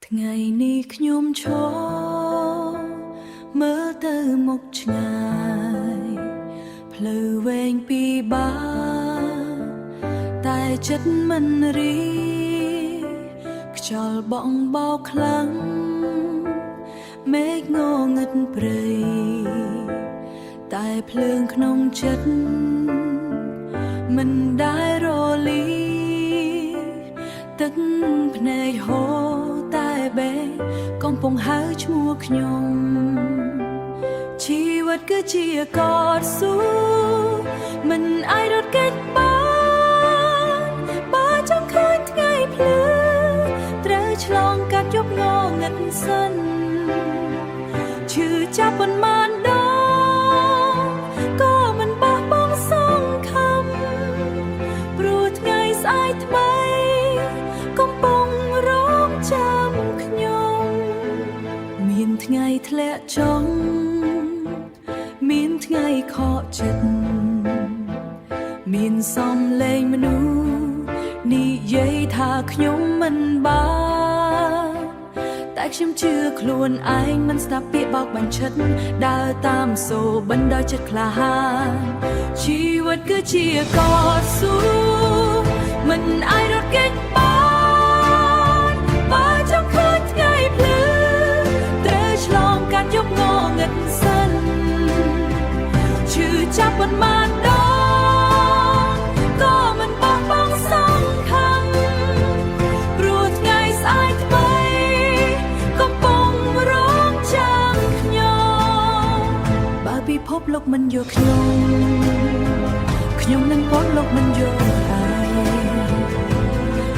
ថ្ងៃនេះខ្ញុំឈរមើលទៅមុខឆ្ងាយផ្លូវវែងពីបាតែចិត្តមិនរីខ្យល់បងបោកខ្លាំងមេឃងងឹតព្រៃតែភ្លើងក្នុងចិត្តមិនដែលរលាទឹកភ្នែកហូរតែបែកំពុងហៅឈ្មោះខ្ញុំជីវិតគឺជាកតស៊ូមិនអាចរត់គេចបានបើចង់ឃើញថ្ងៃភ្លឺត្រូវឆ្លងកាត់យប់ងងឹតសិនឈឺចាប់ប៉ុន្មានដងក៏មិនបោះបង់សង្ឃឹមព្រោះថ្ងៃស្អែកថ្មីកំពុងរងចាំខ្ញុំមានថ្ងៃធ្លាក់ចុងមានថ្ងៃខកចិត្តមានសំឡេងមនុស្សនិយាយថាខ្ញុំមិនបានតែខ្ញុំជឿខ្លួនឯងមិនស្ដាប់ពាក្យបោកបញ្ឆិតដើរតាមសូរបណ្ដោយចិត្តក្លាហានជីវិតគឺជាកតស៊ូមិនអាចរត់គេចបានបើចង់ឃើញថ្ងៃភ្លឺត្រូវឆ្លងកាត់យប់ងងឹតសិនឈឺចាប់ប៉ុន្មានដងក៏មិនបោះបង់សង្ឃឹមព្រោះថ្ងៃស្អែកថ្មីកំពុងរងចាំខ្ញុំបើពិភពលោកមិនយកខ្ញុំនឹងពោលលោកមិនយកឯង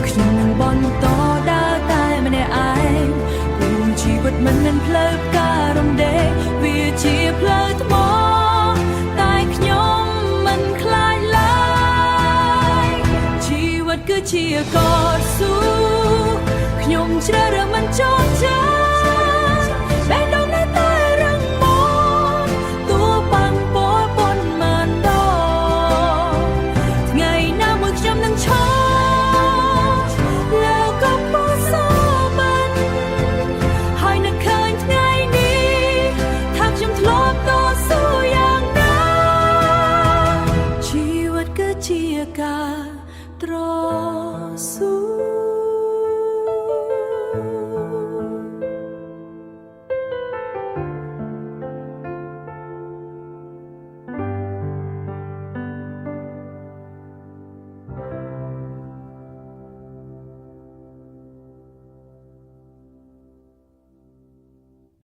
ខ្ញុំនឹងបន្តដើរតែម្នាក់ឯងព្រោះជីវិតមិនមែនផ្លូវផ្ការរំដេងវាជាផ្លូវថ្មតែខ្ញុំមិនខ្លាចឡើយជីវិតគឺជាកតស៊ូខ្ញុំជ្រើសរើសមិនចោលចា